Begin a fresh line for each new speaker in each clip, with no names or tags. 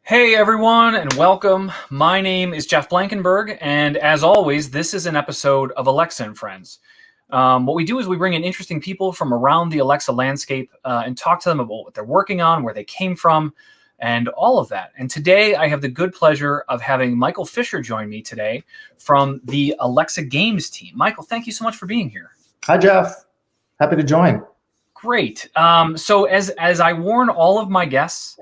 Hey everyone, and welcome. My name is Jeff Blankenburg, and as always, this is an episode of Alexa and Friends. What we do is we bring in interesting people from around the Alexa landscape and talk to them about what they're working on, where they came from, and all of that. And today I have the good pleasure of having Michael Fisher join me today from the Alexa Games team. Michael, thank you so much for being here.
Hi, Jeff. Happy to join.
Great. So as I warn all of my guests,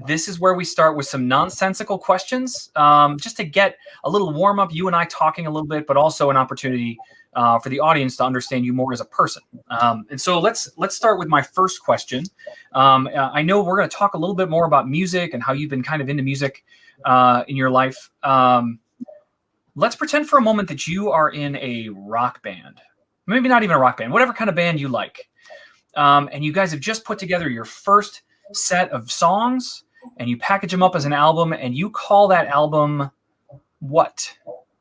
this is where we start with some nonsensical questions, just to get a little warm up, you and I talking a little bit, but also an opportunity for the audience to understand you more as a person. And so let's start with my first question. I know we're going to talk a little bit more about music and how you've been kind of into music in your life. Let's pretend for a moment that you are in a rock band, maybe not even a rock band, whatever kind of band you like. And you guys have just put together your first set of songs, and you package them up as an album, and you call that album what?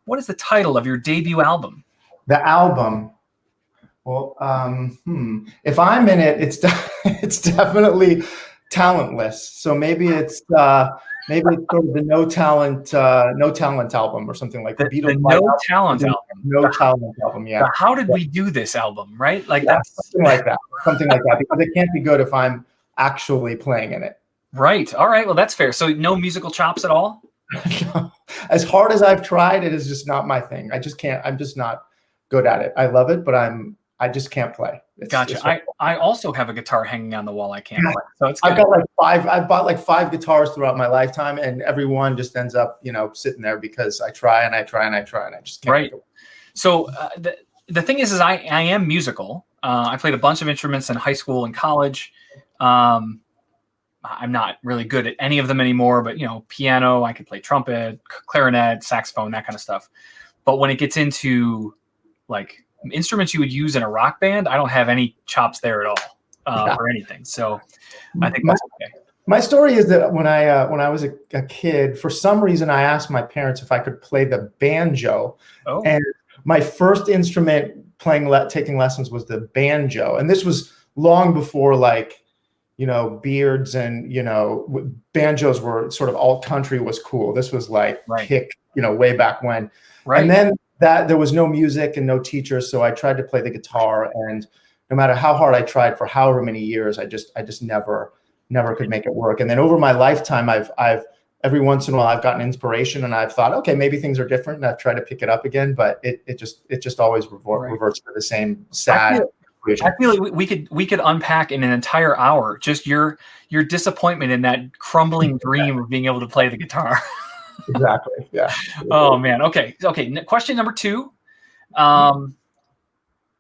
What is the title of your debut album?
The album. Well, if I'm in it, it's definitely talentless. So maybe it's sort of the no talent album or something like that.
The No Talent album.
No Talent album. Yeah.
The How Did We Do This album, right? Like that's
something like that. Something like that, because it can't be good if I'm actually playing in it.
Right. All right. Well, that's fair. So no musical chops at all?
No. As hard as I've tried, it is just not my thing. I just can't. I'm just not good at it. I love it, but I just can't play.
Gotcha. I also have a guitar hanging on the wall I can't play. So it's good.
I've bought like 5 guitars throughout my lifetime, and every one just ends up, sitting there because I try and I try and I try and I just can't.
Right. So the thing is I am musical. I played a bunch of instruments in high school and college. I'm not really good at any of them anymore, but piano, I could play trumpet, clarinet, saxophone, that kind of stuff. But when it gets into like instruments you would use in a rock band, I don't have any chops there at all or anything. So I think that's okay.
My story is that when I was a kid, for some reason, I asked my parents if I could play the banjo.
Oh.
And my first instrument taking lessons was the banjo. And this was long before beards and, banjos were sort of alt country was cool. This was like kick, way back when. Right. And then there was no music and no teachers. So I tried to play the guitar, and no matter how hard I tried for however many years, I just never could make it work. And then over my lifetime, I've every once in a while I've gotten inspiration, and I've thought, okay, maybe things are different, and I've tried to pick it up again, but it just always reverts to the same sad.
I feel like we could unpack in an entire hour just your disappointment in that crumbling dream of being able to play the guitar.
Exactly. Yeah.
Oh man. Okay. Question number 2. I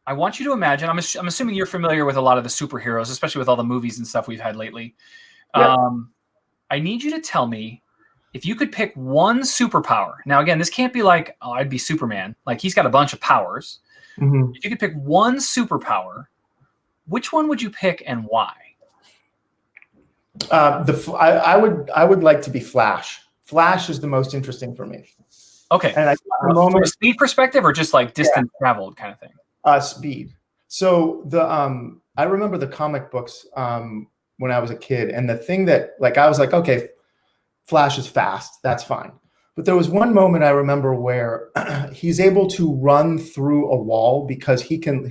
want you to imagine. I'm assuming you're familiar with a lot of the superheroes, especially with all the movies and stuff we've had lately. Yeah. I need you to tell me if you could pick one superpower. Now, again, this can't be like, oh, I'd be Superman. Like he's got a bunch of powers. Mm-hmm. If you could pick one superpower, which one would you pick and why?
I would like to be Flash. Flash is the most interesting for me.
Okay. And from a speed perspective, or just like distance traveled kind of thing?
Speed. So I remember the comic books when I was a kid, and the thing that I was like, okay, Flash is fast. That's fine. But there was one moment I remember where he's able to run through a wall because he can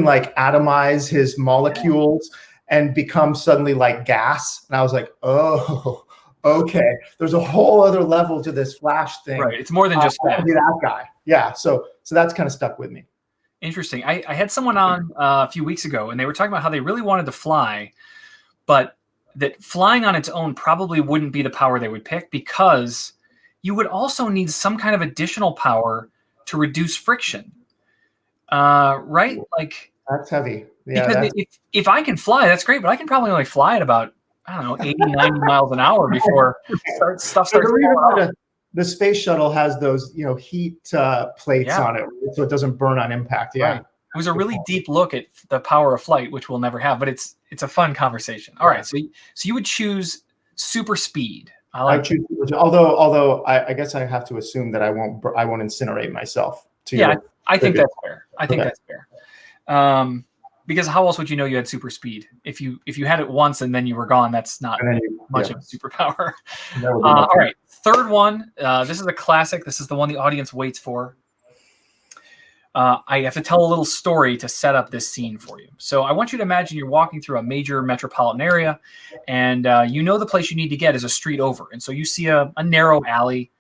like atomize his molecules and become suddenly like gas. And I was like, oh, okay. There's a whole other level to this Flash thing.
Right. It's more than just
that guy. Yeah. So that's kind of stuck with me.
Interesting. I had someone on a few weeks ago, and they were talking about how they really wanted to fly, but that flying on its own probably wouldn't be the power they would pick, because you would also need some kind of additional power to reduce friction. Right? Like
that's heavy. Yeah.
Because if I can fly, that's great, but I can probably only fly at about, I don't know, 80, 90 miles an hour before stuff starts going on.
The space shuttle has those, heat plates on it, so it doesn't burn on impact. Yeah. Right.
It was a really deep look at the power of flight, which we'll never have, but it's a fun conversation. All right. So you would choose super speed.
I choose, although I guess I have to assume that I won't incinerate myself.
I think that's fair. I think that's fair. Because how else would you know you had super speed? If you had it once and then you were gone, that's not much of a superpower. All right, third one. This is a classic. This is the one the audience waits for. I have to tell a little story to set up this scene for you. So I want you to imagine you're walking through a major metropolitan area, and you know the place you need to get is a street over. And so you see a narrow alley,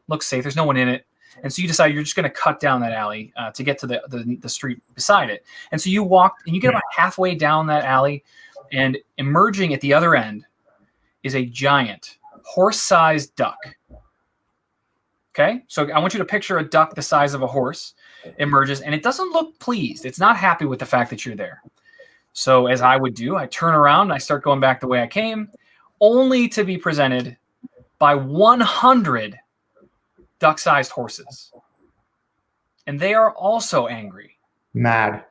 looks safe, there's no one in it. And so you decide you're just going to cut down that alley to get to the street beside it. And so you walk, and you get about halfway down that alley, and emerging at the other end is a giant horse-sized duck. Okay, so I want you to picture a duck the size of a horse emerges, and it doesn't look pleased. It's not happy with the fact that you're there. So as I would do, I turn around and I start going back the way I came, only to be presented by 100 duck-sized horses. And they are also angry.
Mad.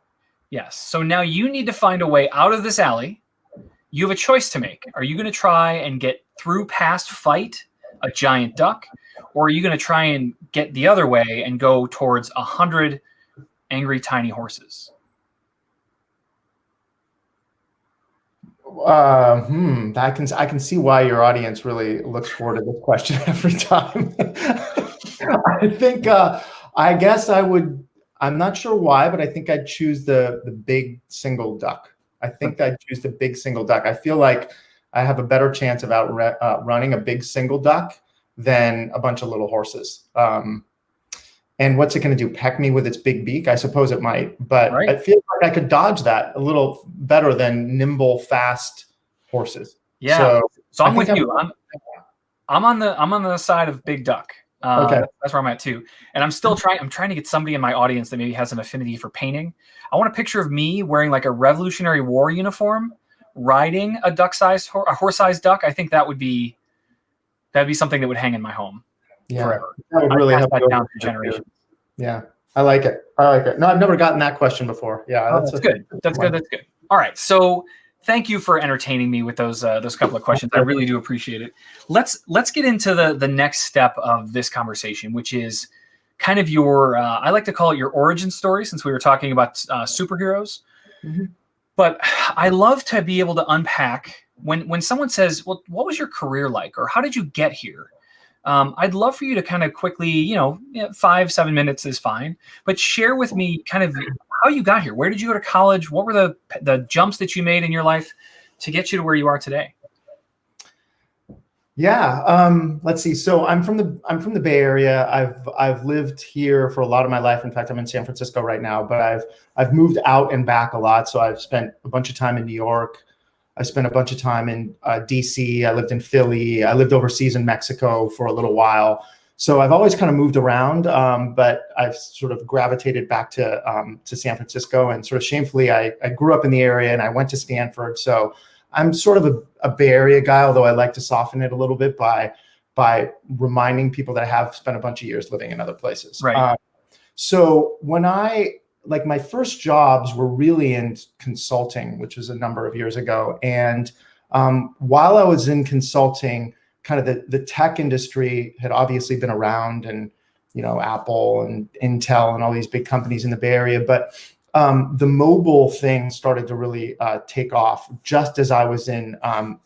Yes. So now you need to find a way out of this alley. You have a choice to make. Are you going to try and get through past fight a giant duck? Or are you going to try and get the other way and go towards 100 angry tiny horses?
I can see why your audience really looks forward to this question every time. I think I guess I would. I'm not sure why, but I think I'd choose the big single duck. I think I'd choose the big single duck. I feel like I have a better chance of running a big single duck than a bunch of little horses. And what's it going to do? Peck me with its big beak? I suppose it might, but I feel like I could dodge that a little better than nimble, fast horses.
Yeah. So I'm with you. I'm on the side of big duck. Okay. That's where I'm at too. And I'm still trying to get somebody in my audience that maybe has an affinity for painting. I want a picture of me wearing like a Revolutionary War uniform, riding a horse-sized duck. I think that'd be something that would hang in my home forever.
That would really help
down through generations.
Yeah, I like it. No, I've never gotten that question before. Yeah,
that's good. That's good. All right, so thank you for entertaining me with those couple of questions. I really do appreciate it. Let's get into the next step of this conversation, which is kind of your I like to call it your origin story, since we were talking about superheroes. Mm-hmm. But I love to be able to unpack when someone says, well, what was your career like, or how did you get here? I'd love for you to kind of quickly, 5-7 minutes is fine, but share with me kind of how you got here. Where did you go to college? What were the jumps that you made in your life to get you to where you are today?
Yeah. Let's see. So I'm from the Bay Area. I've lived here for a lot of my life. In fact, I'm in San Francisco right now, but I've moved out and back a lot. So I've spent a bunch of time in New York. I spent a bunch of time in DC. I lived in Philly. I lived overseas in Mexico for a little while. So I've always kind of moved around, but I've sort of gravitated back to San Francisco. And sort of shamefully, I grew up in the area and I went to Stanford. So I'm sort of a Bay Area guy, although I like to soften it a little bit by reminding people that I have spent a bunch of years living in other places.
Right.
So when my first jobs were really in consulting, which was a number of years ago. And while I was in consulting, kind of the tech industry had obviously been around, and, Apple and Intel and all these big companies in the Bay Area. But the mobile thing started to really take off just as I was in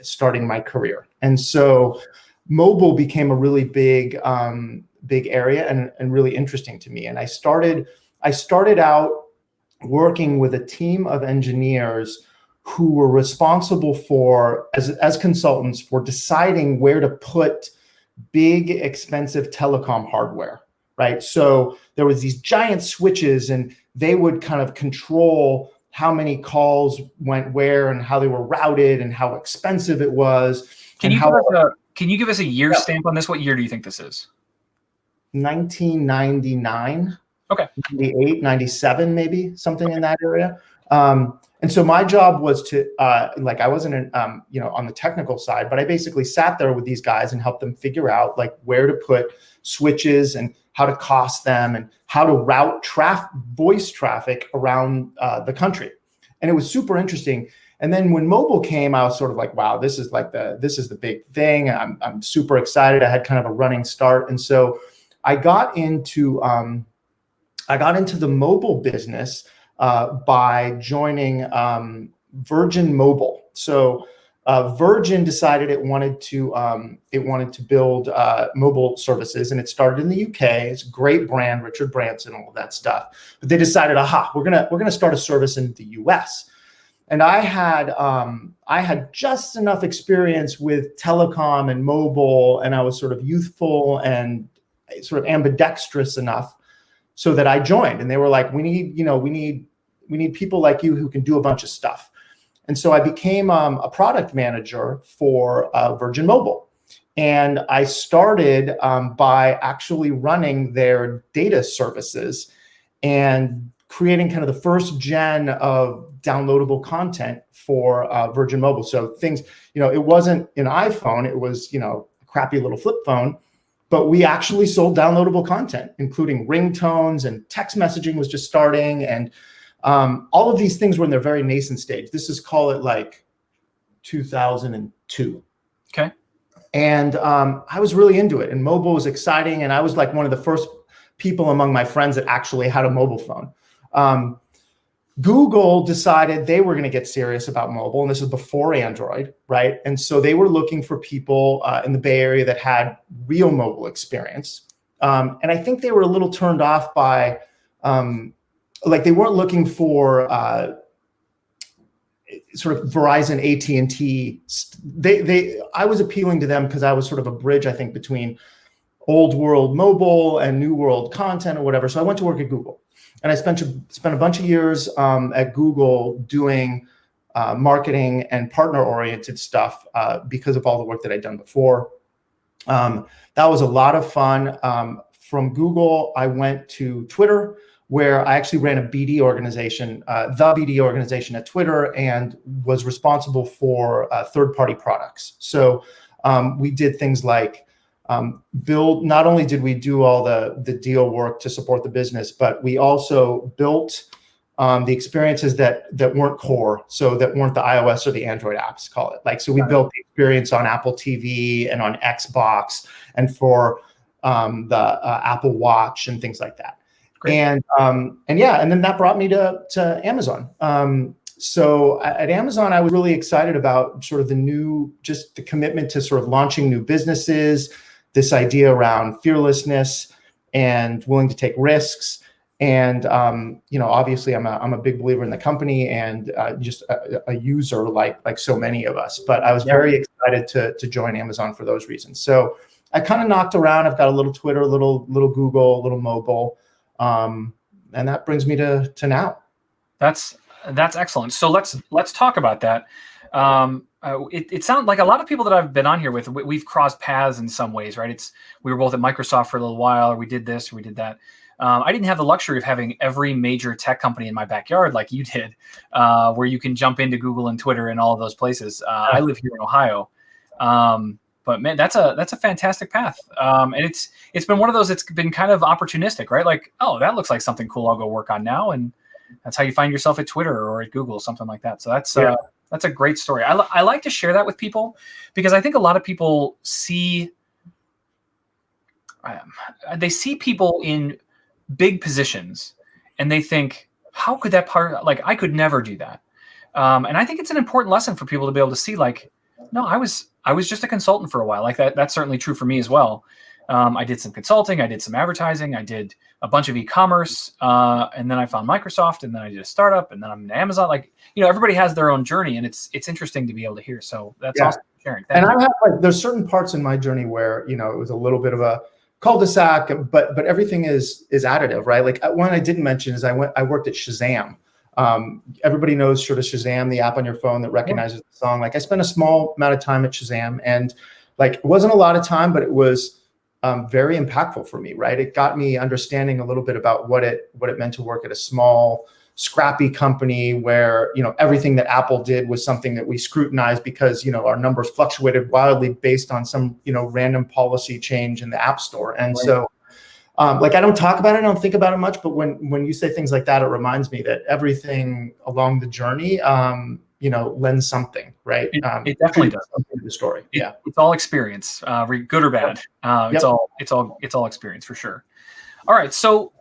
starting my career. And so mobile became a really big area and really interesting to me. And I started out working with a team of engineers who were responsible for, as consultants, for deciding where to put big, expensive telecom hardware, right? So there was these giant switches, and they would kind of control how many calls went where and how they were routed and how expensive it was.
Can you give us a year stamp on this? What year do you think this is?
1999.
Okay.
98, 97, maybe something in that area. And so my job was to, I wasn't, on the technical side, but I basically sat there with these guys and helped them figure out where to put switches and how to cost them and how to route voice traffic around the country. And it was super interesting. And then when mobile came, I was sort of like, wow, this is the big thing. I'm super excited. I had kind of a running start. And so I got into the mobile business by joining Virgin Mobile. So Virgin decided it wanted to build mobile services, and it started in the UK. It's a great brand, Richard Branson, all of that stuff. But they decided, we're gonna start a service in the US. And I had just enough experience with telecom and mobile, and I was sort of youthful and sort of ambidextrous enough so that I joined. And they were like, we need people like you who can do a bunch of stuff. And so I became a product manager for Virgin Mobile. And I started by actually running their data services and creating kind of the first gen of downloadable content for Virgin Mobile. So things, it wasn't an iPhone, it was, a crappy little flip phone, but we actually sold downloadable content, including ringtones, and text messaging was just starting. And all of these things were in their very nascent stage. This is, call it like 2002.
Okay.
And I was really into it, and mobile was exciting. And I was like one of the first people among my friends that actually had a mobile phone. Google decided they were going to get serious about mobile, and this is before Android, right? And so they were looking for people in the Bay Area that had real mobile experience. And I think they were a little turned off by, they weren't looking for sort of Verizon, AT&T. I was appealing to them because I was sort of a bridge, I think, between old world mobile and new world content or whatever. So I went to work at Google. And I spent a bunch of years at Google doing marketing and partner-oriented stuff because of all the work that I'd done before. That was a lot of fun. From Google, I went to Twitter, where I actually ran a BD organization, the BD organization at Twitter, and was responsible for third-party products. So we did things like not only did we do all the deal work to support the business, but we also built the experiences that weren't core, so that weren't the iOS or the Android apps, call it. So we built the experience on Apple TV and on Xbox and for the Apple Watch and things like that. Great. And then that brought me to Amazon. So at Amazon, I was really excited about sort of the commitment to sort of launching new businesses, this idea around fearlessness and willing to take risks. And, obviously I'm a big believer in the company and just a user like so many of us, but I was very excited to join Amazon for those reasons. So I kind of knocked around. I've got a little Twitter, a little Google, a little mobile. And that brings me to now. That's
excellent. So let's talk about that. It sounds like a lot of people that I've been on here with, we've crossed paths in some ways, right? We were both at Microsoft for a little while, or we did this, or we did that. I didn't have the luxury of having every major tech company in my backyard like you did, where you can jump into Google and Twitter and all of those places. I live here in Ohio. But man, that's a fantastic path. And it's been one of those, it's been kind of opportunistic, right? Like, oh, that looks like something cool I'll go work on now. And that's how you find yourself at Twitter or at Google, something like that. So that's a great story. I like to share that with people because I think a lot of people see people in big positions and they think, how could that I could never do that. And I think it's an important lesson for people to be able to see, like, no, I was just a consultant for a while. Like that's certainly true for me as well. I did some consulting, I did some advertising, I did a bunch of e-commerce, and then I found Microsoft, and then I did a startup, and then I'm in Amazon. Everybody has their own journey, and it's interesting to be able to hear. So that's awesome sharing. Thank you.
I have there's certain parts in my journey where it was a little bit of a cul-de-sac, but everything is additive, right? Like one I didn't mention is I worked at Shazam. Everybody knows sort of Shazam, the app on your phone that recognizes the song. Like I spent a small amount of time at Shazam, and it wasn't a lot of time, but it was very impactful for me, right? It got me understanding a little bit about what it meant to work at a small, scrappy company where, everything that Apple did was something that we scrutinized because, our numbers fluctuated wildly based on some, random policy change in the App Store. And so I don't talk about it, I don't think about it much, but when you say things like that, it reminds me that everything along the journey, lends something, right?
It definitely does.
Something to the story.
It's all experience, good or bad. It's all experience for sure. All right. So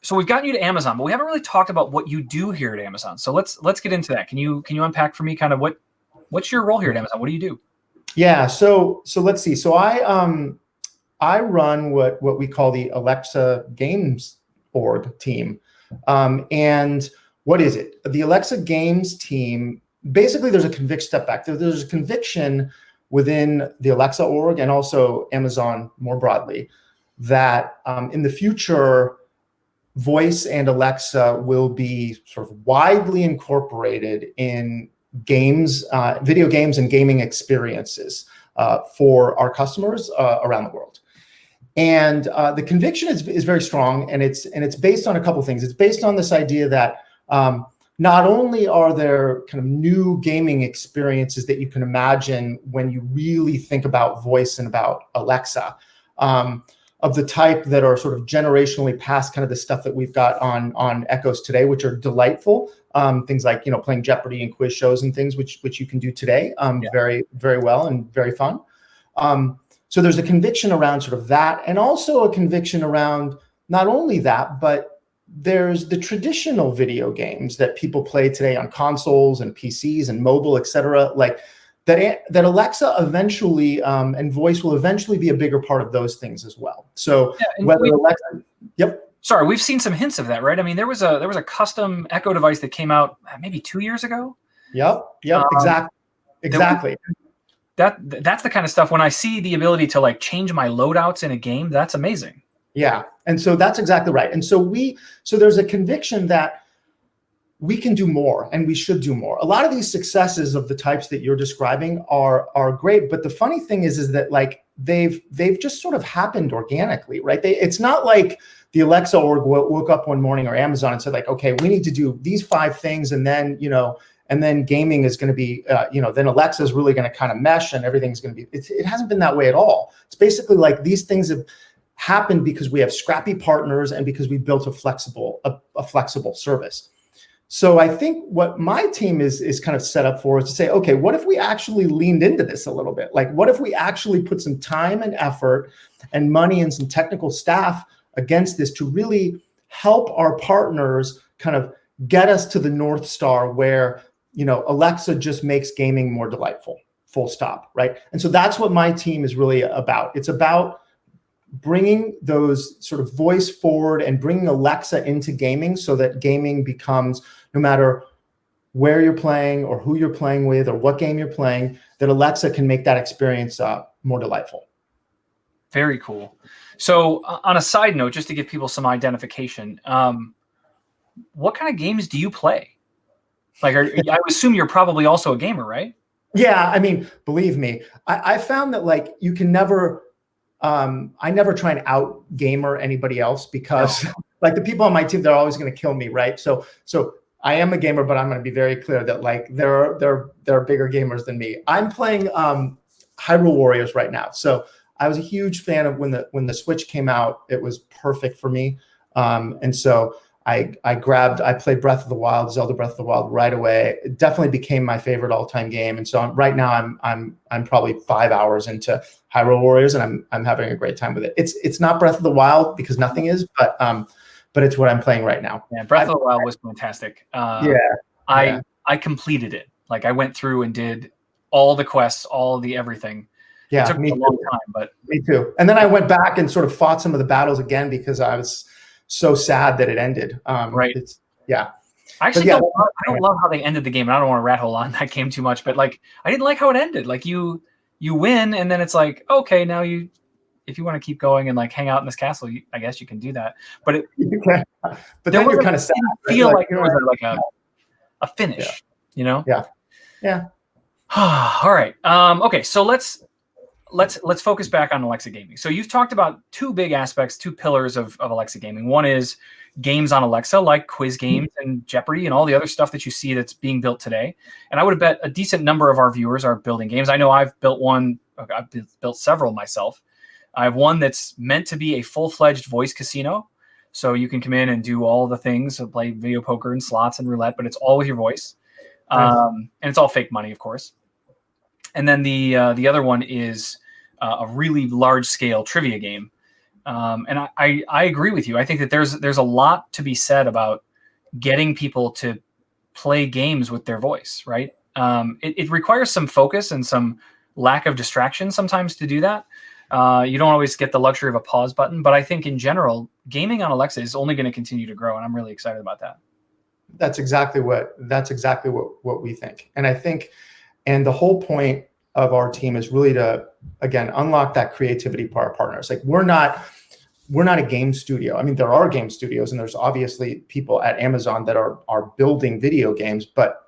So we've gotten you to Amazon, but we haven't really talked about what you do here at Amazon. So let's get into that. Can you unpack for me kind of what's your role here at Amazon? What do you do?
Yeah. So let's see. So I run what we call the Alexa Games org team. And what is it? The Alexa Games team, basically there's a conviction, step back. There's a conviction within the Alexa org and also Amazon more broadly that in the future, voice and Alexa will be sort of widely incorporated in games, video games and gaming experiences for our customers around the world. And the conviction is very strong, and it's based on a couple of things. It's based on this idea that not only are there kind of new gaming experiences that you can imagine when you really think about voice and about Alexa, of the type that are sort of generationally past kind of the stuff that we've got on Echoes today, which are delightful. Things like, playing Jeopardy and quiz shows and things, which you can do today very, very well and very fun. So there's a conviction around sort of that, and also a conviction around not only that, but there's the traditional video games that people play today on consoles and PCs and mobile, et cetera, like that Alexa eventually and voice will eventually be a bigger part of those things as well. So whether Alexa, yep.
Sorry, we've seen some hints of that, right? I mean, there was a custom Echo device that came out maybe 2 years ago.
Yep, exactly.
That's the kind of stuff when I see the ability to like change my loadouts in a game, that's amazing.
Yeah, and so that's exactly right. And so there's a conviction that we can do more and we should do more. A lot of these successes of the types that you're describing are great, but the funny thing is that like they've just sort of happened organically, right? It's not like the Alexa org woke up one morning or Amazon and said like, okay, we need to do these 5 things, and then and then gaming is going to be, then Alexa is really going to kind of mesh and everything's going to be. It hasn't been that way at all. It's basically like these things have happened because we have scrappy partners and because we built a flexible service. So I think what my team is kind of set up for is to say, okay, what if we actually leaned into this a little bit? Like, what if we actually put some time and effort and money and some technical staff against this to really help our partners kind of get us to the North Star where, Alexa just makes gaming more delightful, full stop, right? And so that's what my team is really about. It's about bringing those sort of voice forward and bringing Alexa into gaming so that gaming becomes, no matter where you're playing or who you're playing with or what game you're playing, that Alexa can make that experience more delightful.
Very cool. So on a side note, just to give people some identification, what kind of games do you play? Like, I would assume you're probably also a gamer, right?
Yeah, I mean, believe me, I found that like you can never, I never try and out gamer anybody else because like the people on my team, they're always going to kill me, right? So I am a gamer, but I'm going to be very clear that like there are bigger gamers than me. I'm playing Hyrule Warriors right now. So I was a huge fan of when the Switch came out. It was perfect for me, and so I played Breath of the Wild, Zelda Breath of the Wild right away. It definitely became my favorite all-time game. And so right now I'm probably 5 hours into Hyrule Warriors, and I'm having a great time with it. It's not Breath of the Wild because nothing is, but it's what I'm playing right now.
Yeah, Breath of the Wild was fantastic. I completed it. Like I went through and did all the quests, all the everything.
Yeah,
it took me a long time, but
me too. And then I went back and sort of fought some of the battles again because I was so sad that it ended.
Right.
I
actually don't love how they ended the game. And I don't want to rat hole on that game too much, but like I didn't like how it ended. Like you win, and then it's like, okay, now if you want to keep going and like hang out in this castle, I guess you can do that. But
but then you're kind of sad.
Feel like there was like a finish,
Yeah.
All right. Okay. So let's focus back on Alexa gaming. So you've talked about 2 big aspects, 2 pillars of Alexa gaming. One is games on Alexa, like quiz games and Jeopardy and all the other stuff that you see that's being built today. And I would bet a decent number of our viewers are building games. I know I've built one. I've built several myself. I have one that's meant to be a full-fledged voice casino. So you can come in and do all the things, so play video poker and slots and roulette, but it's all with your voice. And it's all fake money, of course. And then the other one is a really large-scale trivia game And I agree with you. I think that there's a lot to be said about getting people to play games with their voice, right? It requires some focus and some lack of distraction sometimes to do that. You don't always get the luxury of a pause button, but I think in general, gaming on Alexa is only going to continue to grow, and I'm really excited about that.
That's exactly what we think. And I think, and the whole point of our team is really to, again, unlock that creativity for our partners. Like we're not a game studio. I mean, there are game studios, and there's obviously people at Amazon that are building video games, but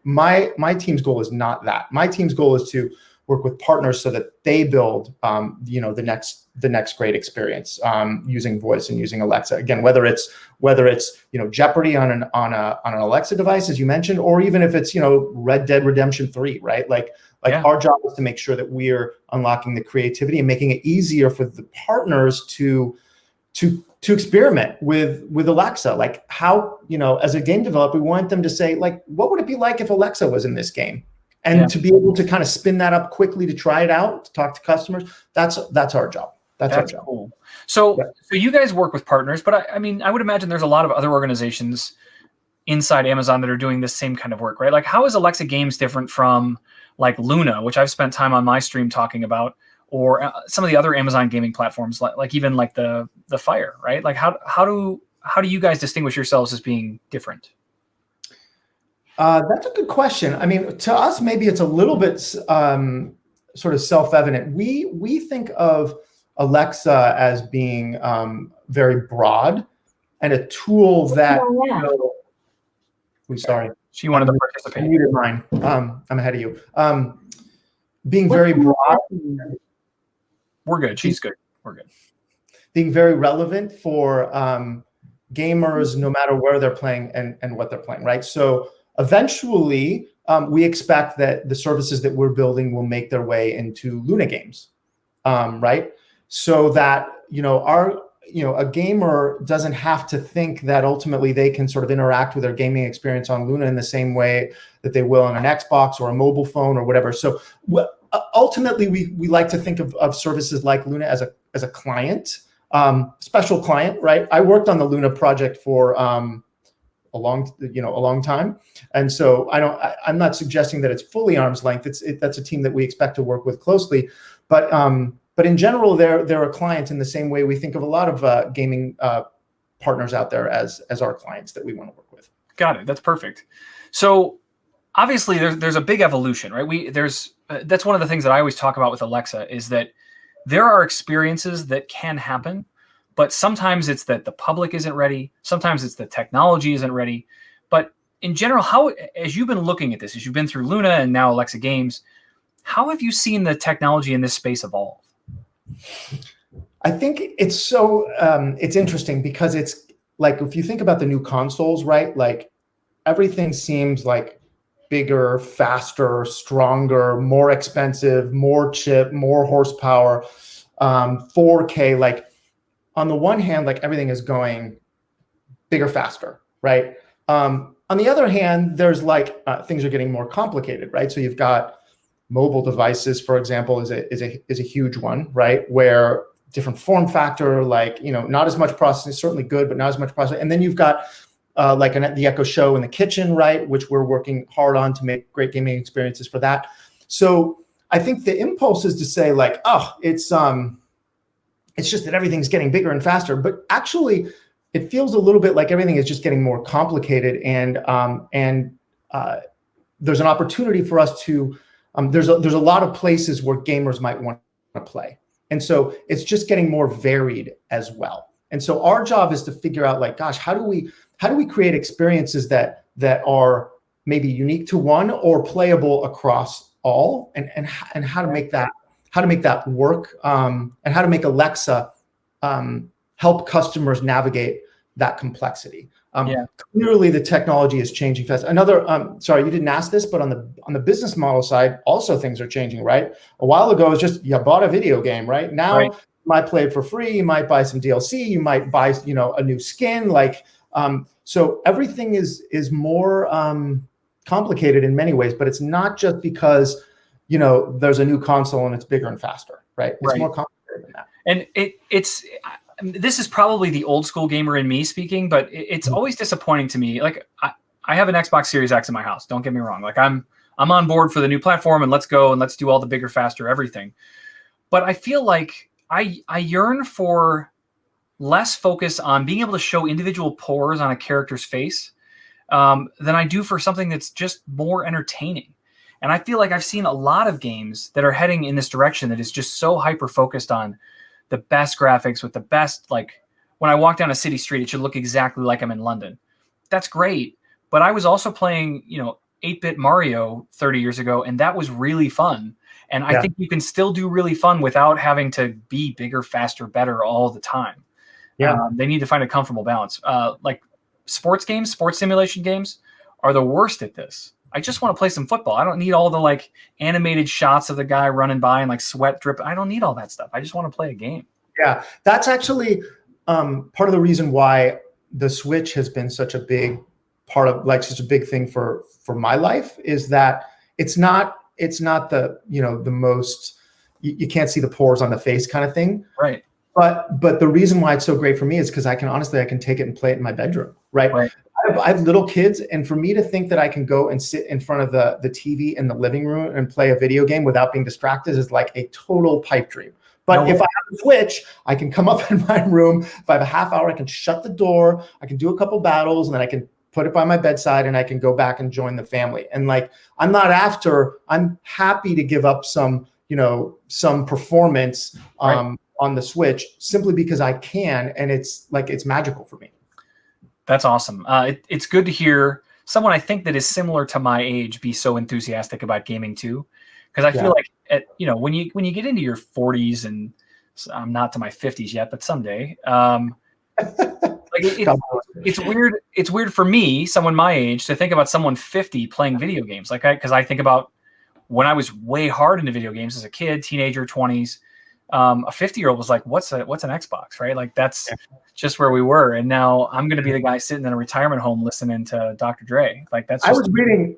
my team's goal is not that. My team's goal is to work with partners so that they build, the next great experience using voice and using Alexa. Again, whether it's Jeopardy on an Alexa device, as you mentioned, or even if it's Red Dead Redemption 3, right? Like our job is to make sure that we're unlocking the creativity and making it easier for the partners to experiment with Alexa. Like how, as a game developer, we want them to say, like, what would it be like if Alexa was in this game? And to be able to kind of spin that up quickly to try it out, to talk to customers, that's our job. That's our job.
Cool. So you guys work with partners, but I mean, I would imagine there's a lot of other organizations inside Amazon that are doing this same kind of work, right? Like how is Alexa Games different from like Luna, which I've spent time on my stream talking about, or some of the other Amazon gaming platforms, like even like the Fire, right? Like how do you guys distinguish yourselves as being different?
That's a good question. I mean, to us, maybe it's a little bit sort of self-evident. We think of Alexa as being very broad and a tool that. Sorry,
she wanted to participate.
I muted mine. I'm ahead of you. Being very broad.
We're good. She's good. We're good.
Being very relevant for gamers, no matter where they're playing and what they're playing, right? So eventually, we expect that the services that we're building will make their way into Luna games, right? So that a gamer doesn't have to think that ultimately they can sort of interact with their gaming experience on Luna in the same way that they will on an Xbox or a mobile phone or whatever. So ultimately, we like to think of services like Luna as a client, special client, right? I worked on the Luna project for a long time, and so I'm not suggesting that it's fully arm's length. That's a team that we expect to work with closely, but in general, they're a client in the same way we think of a lot of gaming partners out there as our clients that we want to work with.
Got it. That's perfect. So obviously, there's a big evolution, right? That's one of the things that I always talk about with Alexa is that there are experiences that can happen, but sometimes it's that the public isn't ready. Sometimes it's the technology isn't ready. But in general, as you've been looking at this, as you've been through Luna and now Alexa Games, how have you seen the technology in this space evolve?
I think it's it's interesting because it's like, if you think about the new consoles, right? Like everything seems like bigger, faster, stronger, more expensive, more chip, more horsepower, 4K. Like on the one hand, like everything is going bigger, faster, right? On the other hand, there's like things are getting more complicated, right? So you've got mobile devices, for example, is a huge one, right? Where different form factor, like, not as much processing, certainly good, but not as much processing. And then you've got the Echo Show in the kitchen, right? Which we're working hard on to make great gaming experiences for that. So I think the impulse is to say like, oh, it's just that everything's getting bigger and faster, but actually it feels a little bit like everything is just getting more complicated, and there's an opportunity for us to. There's a lot of places where gamers might want to play. And so it's just getting more varied as well. And so our job is to figure out like, gosh, how do we create experiences that are maybe unique to one or playable across all, and how to make that work, and how to make Alexa help customers navigate that complexity. Clearly, the technology is changing fast. Another, sorry, you didn't ask this, but on the business model side, also things are changing, right? A while ago, it was just you bought a video game, right? Now, you might play it for free. You might buy some DLC. You might buy, a new skin. Like, so everything is more complicated in many ways, but it's not just because there's a new console and it's bigger and faster, right? It's more complicated than that.
And it's this is probably the old school gamer in me speaking, but it's always disappointing to me. Like I have an Xbox Series X in my house. Don't get me wrong. Like I'm on board for the new platform and let's go and let's do all the bigger, faster, everything. But I feel like I yearn for less focus on being able to show individual pores on a character's face than I do for something that's just more entertaining. And I feel like I've seen a lot of games that are heading in this direction that is just so hyper focused on the best graphics with the best, like when I walk down a city street, it should look exactly like I'm in London. That's great. But I was also playing, 8-bit Mario 30 years ago, and that was really fun. And I think you can still do really fun without having to be bigger, faster, better all the time.
Yeah.
They need to find a comfortable balance. Like sports games, sports simulation games are the worst at this. I just want to play some football. I don't need all the like animated shots of the guy running by and like sweat drip. I don't need all that stuff. I just want to play a game.
Yeah, that's actually part of the reason why the Switch has been such a big part of, like, such a big thing for my life, is that it's not the, the most, you can't see the pores on the face kind of thing.
Right.
But the reason why it's so great for me is because I can take it and play it in my bedroom. Right. I have little kids, and for me to think that I can go and sit in front of the TV in the living room and play a video game without being distracted is like a total pipe dream. But if I have a Switch, I can come up in my room. If I have a half hour, I can shut the door. I can do a couple battles, and then I can put it by my bedside, and I can go back and join the family. And like, I'm happy to give up some performance on the Switch simply because I can, and it's magical for me.
That's awesome. It's good to hear someone I think that is similar to my age be so enthusiastic about gaming too, because I feel like when you get into your 40s, and I'm not to my 50s yet, but someday, it's weird. It's weird for me, someone my age, to think about someone 50 playing video games. Because I think about when I was way hard into video games as a kid, teenager, 20s. A 50-year-old was like, what's an Xbox, right? Like that's just where we were. And now I'm going to be the guy sitting in a retirement home listening to Dr. Dre. Like that's just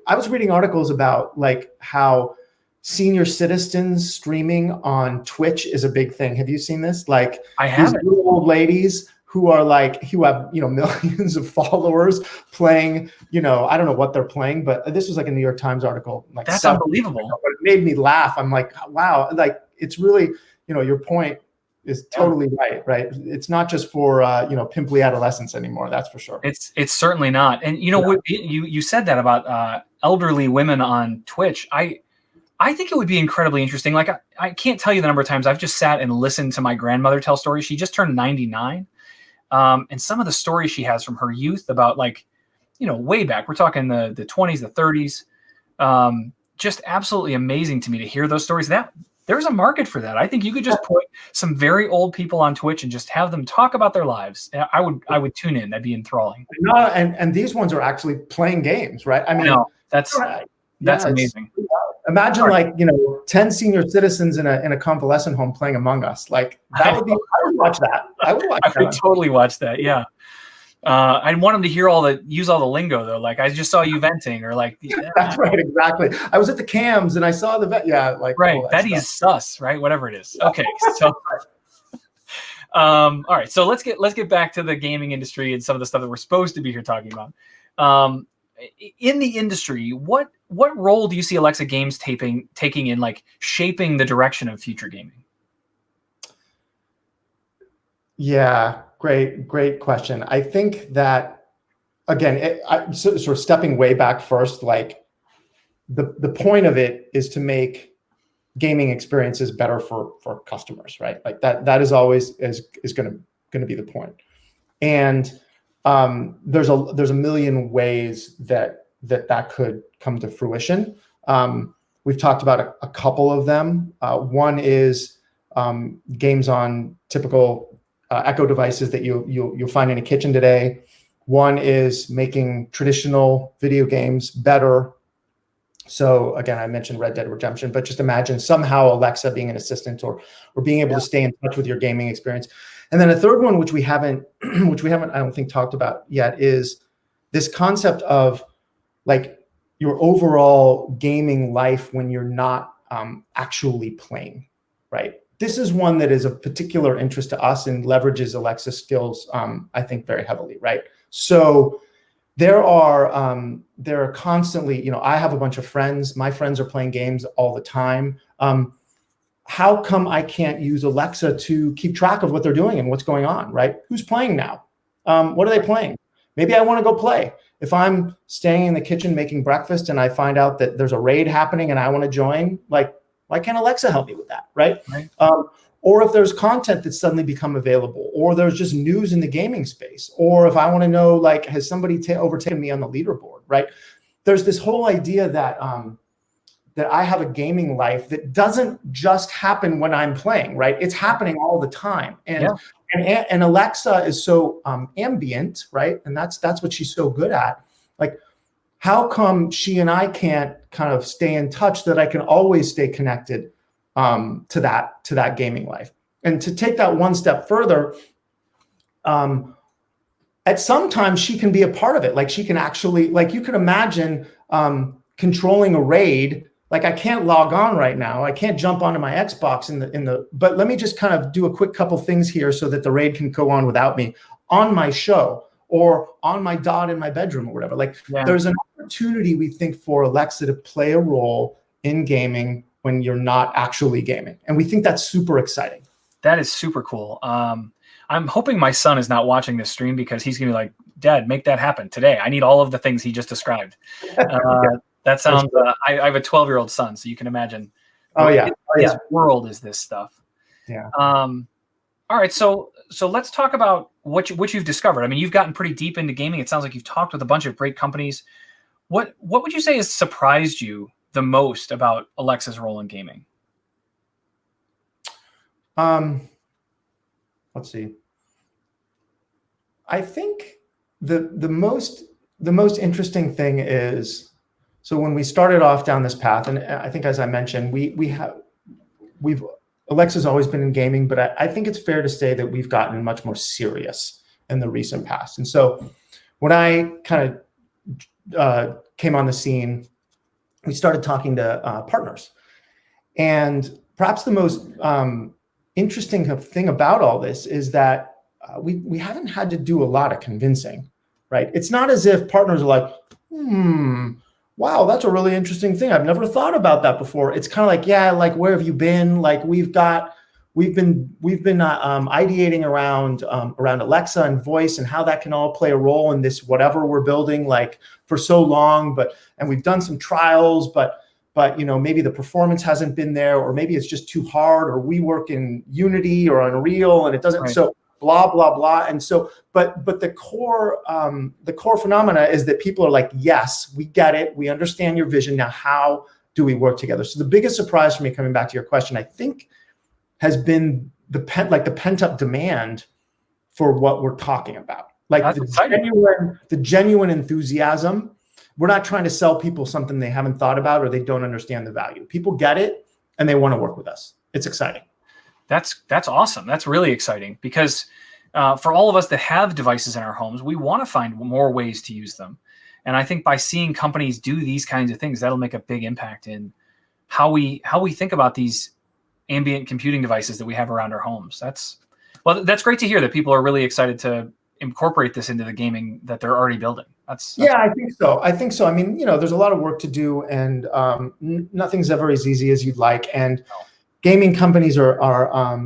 I was reading articles about like how senior citizens streaming on Twitch is a big thing. Have you seen this? Like
I have
these little old ladies who have millions of followers playing, I don't know what they're playing, but this was like a New York Times article. Like
that's unbelievable.
But it made me laugh. I'm like, wow, like it's really, your point is totally right. It's not just for pimply adolescents anymore. That's for sure.
It's certainly not. And you said that about elderly women on Twitch. I think it would be incredibly interesting. Like I can't tell you the number of times I've just sat and listened to my grandmother tell stories. She just turned 99. And some of the stories she has from her youth about way back, we're talking the 20s, the 30s, just absolutely amazing to me to hear those stories. That there's a market for that. I think you could just put some very old people on Twitch and just have them talk about their lives. I would tune in. That'd be enthralling.
No, and these ones are actually playing games, right? I mean,
that's amazing.
Imagine 10 senior citizens in a convalescent home playing Among Us. Like that would be. I would watch that. I would
totally watch that. Yeah. I want them to use all the lingo though. Like I just saw you venting, or like.
That's right. Exactly. I was at the cams and I saw the vet. Yeah. Like
right. Betty's sus, right? Whatever it is. Okay. So. All right. So let's get back to the gaming industry and some of the stuff that we're supposed to be here talking about. In the industry, what role do you see Alexa Games taking in like shaping the direction of future gaming?
Yeah, great question. I think that again, sort of stepping way back first, like the point of it is to make gaming experiences better for customers, right? Like that is always is going to be the point. And there's a million ways that could come to fruition. We've talked about a couple of them. One is games on typical Echo devices that you'll find in a kitchen today. One is making traditional video games better. So again, I mentioned Red Dead Redemption, but just imagine somehow Alexa being an assistant or being able to stay in touch with your gaming experience. And then a third one, which we haven't, I don't think talked about yet, is this concept of like your overall gaming life when you're not actually playing, right? this is one that is of particular interest to us and leverages Alexa skills, I think, very heavily, right? So there are constantly, I have a bunch of friends. My friends are playing games all the time. How come I can't use Alexa to keep track of what they're doing and what's going on, right? Who's playing now? What are they playing? Maybe I want to go play. If I'm staying in the kitchen making breakfast and I find out that there's a raid happening and I want to join, like, why can't Alexa help me with that, right? Or if there's content that's suddenly become available, or there's just news in the gaming space, or if I want to know, like, has somebody overtaken me on the leaderboard, right? There's this whole idea that that I have a gaming life that doesn't just happen when I'm playing, right? It's happening all the time. And Alexa is so ambient, right? And that's what she's so good at. Like, how come she and I can't kind of stay in touch that I can always stay connected to that gaming life? And to take that one step further, at some time she can be a part of it. Like, she can actually, like, you can imagine controlling a raid. Like, I can't log on right now. I can't jump onto my Xbox but let me just kind of do a quick couple things here so that the raid can go on without me on my show or on my dot in my bedroom or whatever. Like, there's an opportunity, we think, for Alexa to play a role in gaming when you're not actually gaming. And we think that's super exciting.
That is super cool. I'm hoping my son is not watching this stream, because he's going to be like, Dad, make that happen today. I need all of the things he just described. That sounds, I have a 12-year-old son, so you can imagine. His world is this stuff.
Yeah.
All right. So let's talk about what you've discovered. I mean, you've gotten pretty deep into gaming. It sounds like you've talked with a bunch of great companies. What would you say has surprised you the most about Alexa's role in gaming?
Let's see. I think the most interesting thing is, so when we started off down this path, and I think, as I mentioned, Alexa's always been in gaming, but I think it's fair to say that we've gotten much more serious in the recent past. And so when I kind of came on the scene, we started talking to partners. And perhaps the most interesting thing about all this is that we haven't had to do a lot of convincing, right? It's not as if partners are like, wow, that's a really interesting thing. I've never thought about that before. It's kind of like, yeah, like, where have you been? Like, we've been ideating around Alexa and voice and how that can all play a role in this whatever we're building, like, for so long. And we've done some trials, but maybe the performance hasn't been there, or maybe it's just too hard, or we work in Unity or Unreal and it doesn't. Right. So blah blah blah. And so, but the core phenomena is that people are like, yes, we get it, we understand your vision. Now, how do we work together? So the biggest surprise for me, coming back to your question, I think, has been the pent up demand for what we're talking about. Like, the genuine enthusiasm. We're not trying to sell people something they haven't thought about or they don't understand the value. People get it and they want to work with us. It's exciting.
That's awesome. That's really exciting, because for all of us that have devices in our homes, we want to find more ways to use them. And I think by seeing companies do these kinds of things, that'll make a big impact in how we think about these ambient computing devices that we have around our homes. That's great to hear that people are really excited to incorporate this into the gaming that they're already building.
Yeah, I think so. I mean, there's a lot of work to do, and nothing's ever as easy as you'd like. And gaming companies are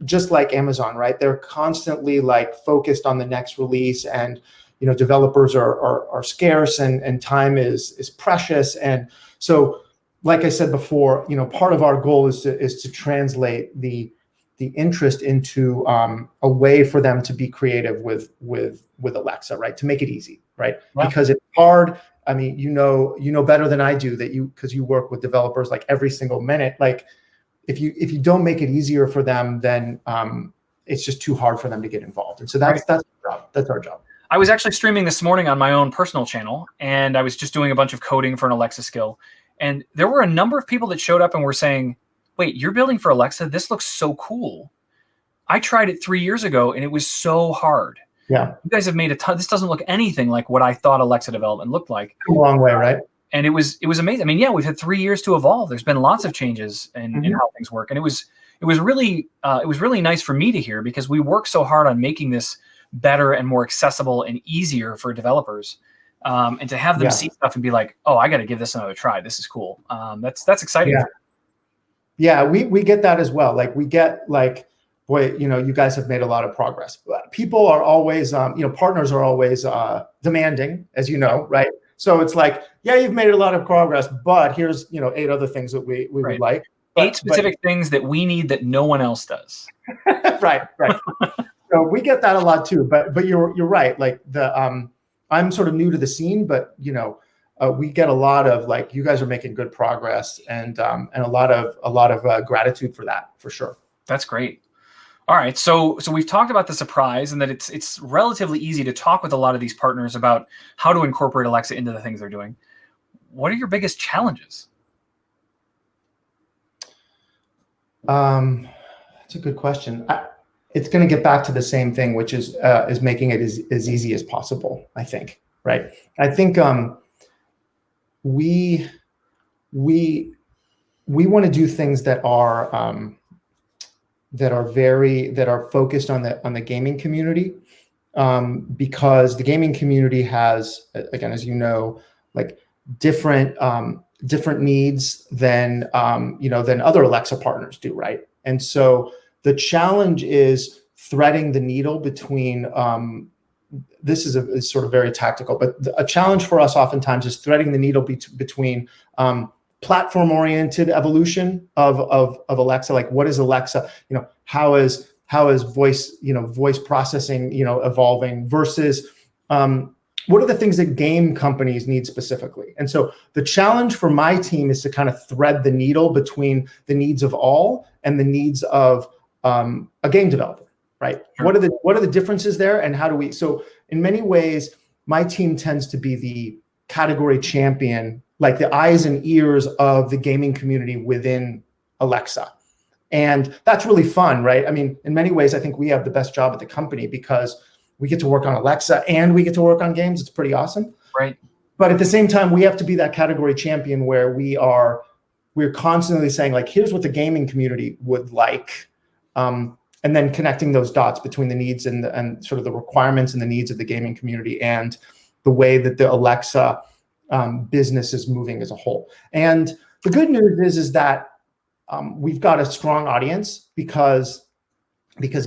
just like Amazon, right? They're constantly, like, focused on the next release, and developers are scarce, and time is precious. And so, like I said before, part of our goal is to translate the interest into a way for them to be creative with Alexa, right? To make it easy, right? Yeah. Because it's hard. I mean, you know better than I do that because you work with developers, like, every single minute. Like, if you don't make it easier for them, then it's just too hard for them to get involved. And so that's our job. That's our job.
I was actually streaming this morning on my own personal channel, and I was just doing a bunch of coding for an Alexa skill. And there were a number of people that showed up and were saying, wait, you're building for Alexa? This looks so cool. I tried it 3 years ago and it was so hard.
Yeah.
You guys have made a ton. This doesn't look anything like what I thought Alexa development looked like.
A long way, right?
and it was amazing. I mean, yeah, we've had 3 years to evolve. There's been lots of changes in how things work, and it was really nice for me to hear, because we work so hard on making this better and more accessible and easier for developers, and to have them see stuff and be like, oh, I got to give this another try. This is cool. That's exciting.
Yeah, we get that as well. Like we get like, boy, you guys have made a lot of progress. People are always, partners are always demanding, as you know, right? So it's like, yeah, you've made a lot of progress, but here's 8 other things that we would like.
8 specific things that we need that no one else does.
Right. So we get that a lot too. But you're right. Like I'm sort of new to the scene, but we get a lot of like, you guys are making good progress, and a lot of gratitude for that, for sure.
That's great. All right, so we've talked about the surprise, and that it's relatively easy to talk with a lot of these partners about how to incorporate Alexa into the things they're doing. What are your biggest challenges?
That's a good question. It's going to get back to the same thing, which is making it as easy as possible, I think. Right. I think we want to do things that are focused on the gaming community, because the gaming community has, again, as you know, like different needs than other Alexa partners do, right? And so the challenge is threading the needle between. This is sort of very tactical, but a challenge for us oftentimes is threading the needle between platform-oriented evolution of Alexa. Like, what is Alexa? How is voice processing evolving, versus what are the things that game companies need specifically? And so the challenge for my team is to kind of thread the needle between the needs of all and the needs of a game developer, right? Sure. What are the differences there, and how do we? So in many ways, my team tends to be the category champion, like the eyes and ears of the gaming community within Alexa. And that's really fun, right? I mean, in many ways, I think we have the best job at the company, because we get to work on Alexa and we get to work on games. It's pretty awesome.
Right.
But at the same time, we have to be that category champion where we're constantly saying, like, here's what the gaming community would like. And then connecting those dots between the needs and sort of the requirements and the needs of the gaming community and the way that the Alexa business is moving as a whole. And the good news is that we've got a strong audience, because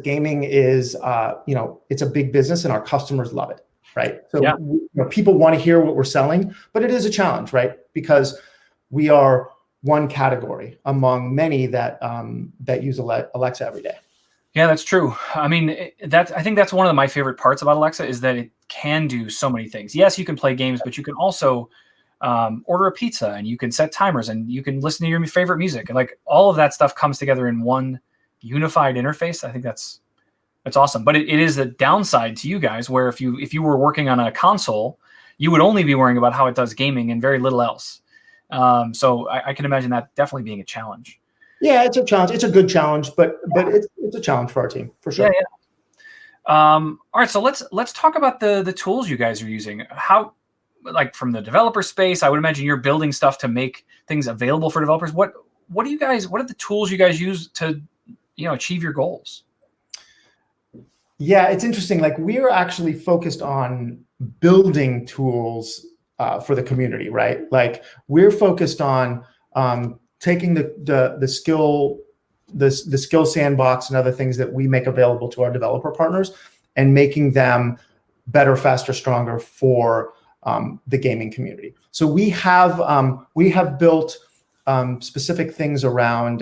gaming is, it's a big business and our customers love it, right? So people want to hear what we're selling, but it is a challenge, right? Because we are one category among many that use Alexa every day.
Yeah, that's true. I mean, I think that's one of my favorite parts about Alexa, is that it can do so many things. Yes, you can play games, but you can also order a pizza, and you can set timers, and you can listen to your favorite music, and like all of that stuff comes together in one unified interface. I think that's awesome. But it is a downside to you guys, where if you were working on a console, you would only be worrying about how it does gaming and very little else. So I can imagine that definitely being a challenge.
Yeah, it's a challenge. It's a good challenge, but it's a challenge for our team, for sure.
Yeah. All right, so let's talk about the tools you guys are using. How, like, from the developer space, I would imagine you're building stuff to make things available for developers. What are the tools you guys use to achieve your goals?
Yeah, it's interesting. Like, we're actually focused on building tools for the community, right? Like, we're focused on taking the skill sandbox and other things that we make available to our developer partners and making them better, faster, stronger for the gaming community. So we have built specific things around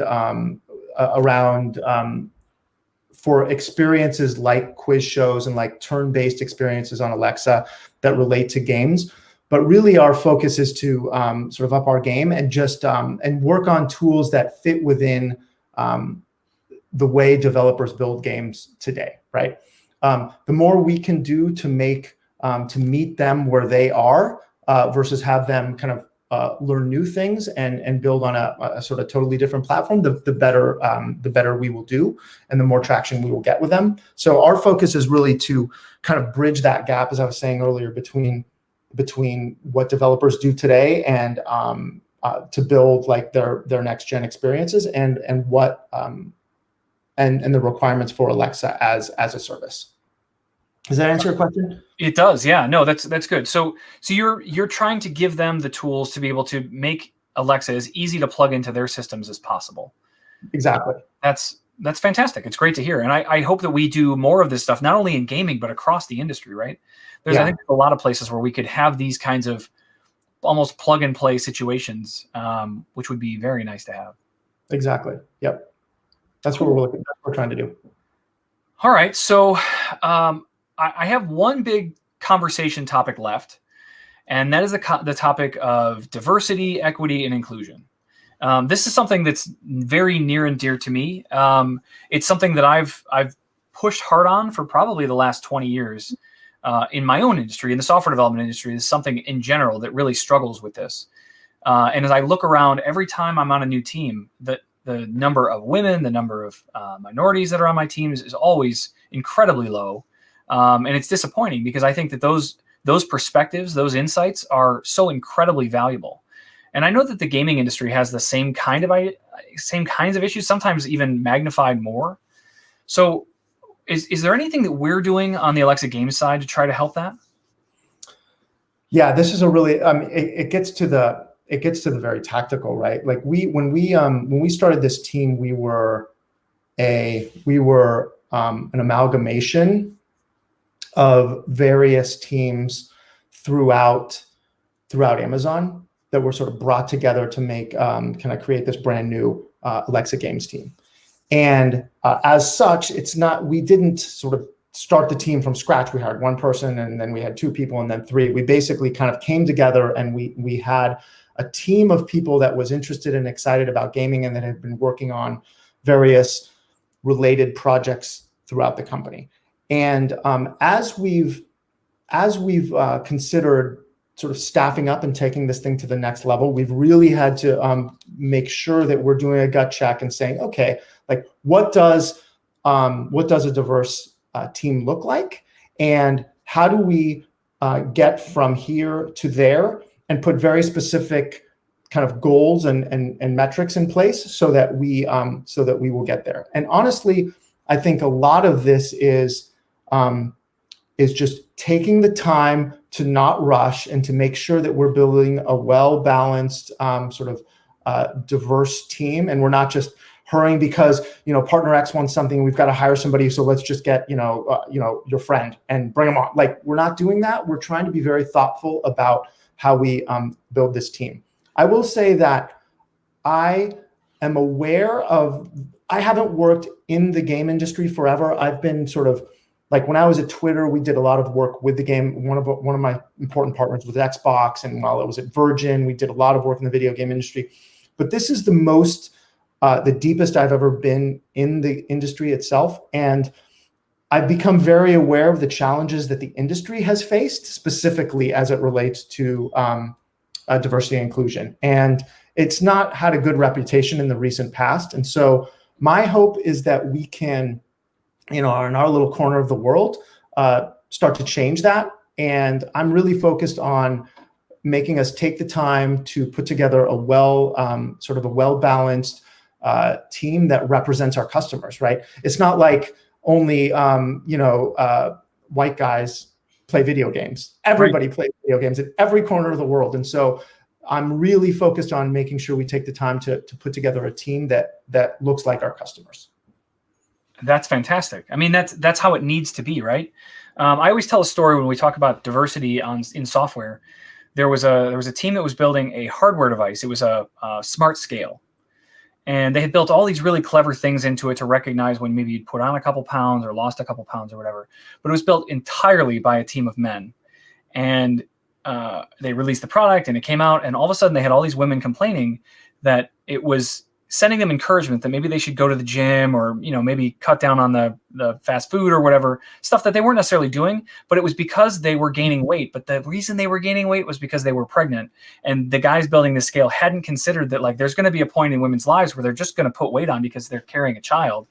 for experiences like quiz shows and like turn-based experiences on Alexa that relate to games. But really, our focus is to sort of up our game and just and work on tools that fit within the way developers build games today, right? The more we can do to meet them where they are versus have them kind of learn new things and build on a sort of totally different platform, the better we will do and the more traction we will get with them. So our focus is really to kind of bridge that gap, as I was saying earlier, between between what developers do today and to build like their next gen experiences and what and the requirements for Alexa as a service. Does that answer your question?
It does. Yeah. No, that's good. So you're trying to give them the tools to be able to make Alexa as easy to plug into their systems as possible.
Exactly.
That's fantastic. It's great to hear. And I hope that we do more of this stuff, not only in gaming, but across the industry, right? I think there's a lot of places where we could have these kinds of almost plug and play situations, which would be very nice to have.
Exactly. Yep. That's what we're trying to do.
All right. So I have one big conversation topic left, and that is the topic of diversity, equity, and inclusion. This is something that's very near and dear to me. It's something that I've pushed hard on for probably the last 20 years in my own industry, in the software development industry. Is something in general that really struggles with this. And as I look around, every time I'm on a new team, the number of women, the number of minorities that are on my teams is always incredibly low. And it's disappointing because I think that those perspectives, those insights are so incredibly valuable. And I know that the gaming industry has the same kinds of issues, sometimes even magnified more. So is there anything that we're doing on the Alexa Games side to try to help that?
Yeah, this is a really, it gets to the very tactical, right? Like when we started this team, we were an amalgamation of various teams throughout Amazon that were sort of brought together to make kind of create this brand new Alexa Games team. And as such, we didn't sort of start the team from scratch. We hired one person, and then we had two people, and then three. We basically kind of came together, and we had a team of people that was interested and excited about gaming and that had been working on various related projects throughout the company. And as we've considered sort of staffing up and taking this thing to the next level, we've really had to make sure that we're doing a gut check and saying, okay, like what does a diverse team look like, and how do we get from here to there, and put very specific kind of goals and metrics in place so that we will get there. And honestly, I think a lot of this is just taking the time to not rush and to make sure that we're building a well-balanced sort of diverse team, and we're not just hurrying because partner X wants something, we've got to hire somebody, so let's just get your friend and bring them on. Like, we're not doing that. We're trying to be very thoughtful about how we build this team. I will say that I am aware of. I haven't worked in the game industry forever. I've been sort of like, when I was at Twitter, we did a lot of work with the game. One of my important partners was Xbox, and while I was at Virgin, we did a lot of work in the video game industry. But this is the deepest I've ever been in the industry itself, and I've become very aware of the challenges that the industry has faced, specifically as it relates to diversity and inclusion. And it's not had a good reputation in the recent past. And so my hope is that we can, in our little corner of the world, start to change that. And I'm really focused on making us take the time to put together a well-balanced team that represents our customers, right? It's not like only white guys play video games. Everybody plays video games in every corner of the world. And so I'm really focused on making sure we take the time to put together a team that looks like our customers.
That's fantastic. I mean, that's how it needs to be, right? I always tell a story when we talk about diversity in software. There was a team that was building a hardware device. It was a smart scale. And they had built all these really clever things into it to recognize when maybe you'd put on a couple pounds or lost a couple pounds or whatever. But it was built entirely by a team of men. And they released the product, and it came out, and all of a sudden they had all these women complaining that it was sending them encouragement that maybe they should go to the gym, or maybe cut down on the fast food or whatever, stuff that they weren't necessarily doing, but it was because they were gaining weight. But the reason they were gaining weight was because they were pregnant, and the guys building this scale hadn't considered that, like, there's going to be a point in women's lives where they're just going to put weight on because they're carrying a child.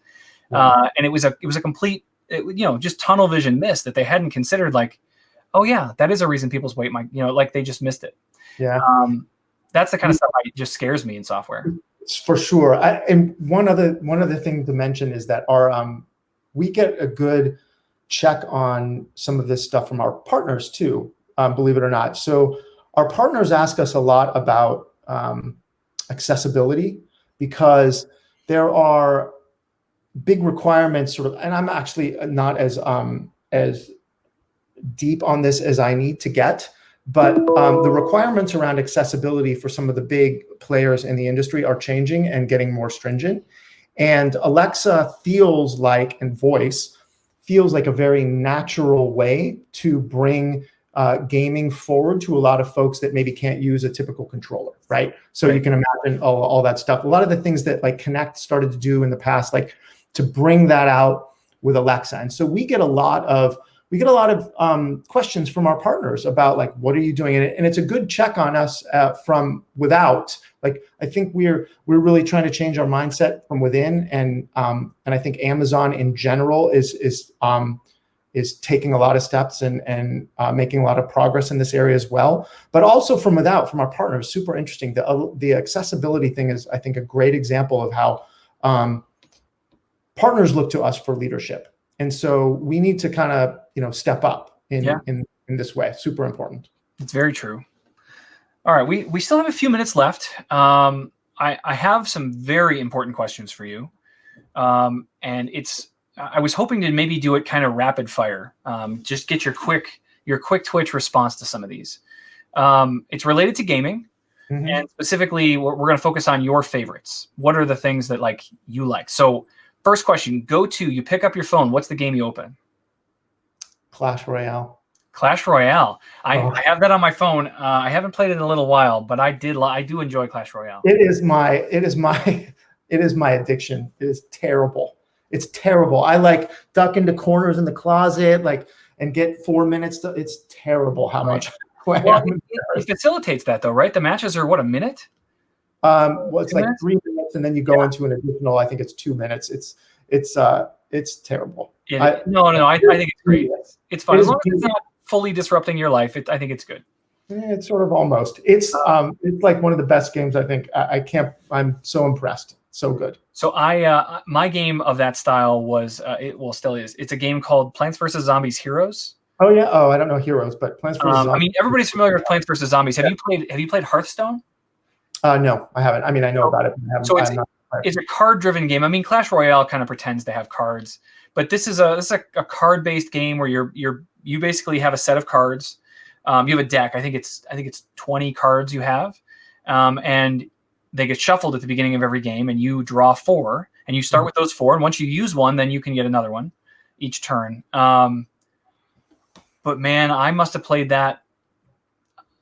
And it was a complete just tunnel vision miss that they hadn't considered. Like,
oh yeah, that is a reason people's weight might, like they just missed it.
Yeah.
That's the kind of stuff that just scares me in software.
For sure. And one other thing to mention is that we get a good check on some of this stuff from our partners too, believe it or not. So our partners ask us a lot about accessibility, because there are big requirements and I'm actually not as deep on this as I need to get, but the requirements around accessibility for some of the big players in the industry are changing and getting more stringent. And Alexa and voice feels like a very natural way to bring gaming forward to a lot of folks that maybe can't use a typical controller, right? So you can imagine all that stuff. A lot of the things that like Connect started to do in the past, like to bring that out with Alexa. And so we get a lot of questions from our partners about like, what are you doing? And it's a good check on us from without. Like, I think we're really trying to change our mindset from within, and I think Amazon in general is taking a lot of steps and making a lot of progress in this area as well. But also from without, from our partners, super interesting. The accessibility thing is, I think, a great example of how partners look to us for leadership. And so we need to kind of, step up in this way. Super important. It's
very true. All right. We still have a few minutes left. I have some very important questions for you. And I was hoping to maybe do it kind of rapid fire. Just get your quick twitch response to some of these. It's related to gaming. Mm-hmm. And specifically, we're going to focus on your favorites. What are the things that you like? So first question, you pick up your phone. What's the game you open?
Clash Royale.
Clash Royale. I have that on my phone. I haven't played it in a little while, but I do enjoy Clash Royale.
It is my addiction. It is terrible. It's terrible. I duck into corners in the closet, and get 4 minutes. It's terrible how much.
Well, it facilitates that though, right? The matches are what, a minute?
It's 3 minutes, and then you go into an additional. I think it's 2 minutes. It's terrible.
I think it's great. It's fun as long as it's not fully disrupting your life. I think it's good.
It's sort of almost. It's like one of the best games. I think I'm so impressed. So good.
So my game of that style was still is. It's a game called Plants vs. Zombies Heroes.
Oh yeah. Oh, I don't know Heroes, but Plants vs. Zombies.
I mean, everybody's familiar with Plants vs. Zombies. Have you played Hearthstone?
No, I haven't. I mean, I know about it.
So it's a card-driven game. I mean, Clash Royale kind of pretends to have cards, but this is a card-based game where you basically have a set of cards. You have a deck. I think it's 20 cards you have, and they get shuffled at the beginning of every game, and you draw 4, and you start with those 4. And once you use one, then you can get another one each turn. But man, I must have played that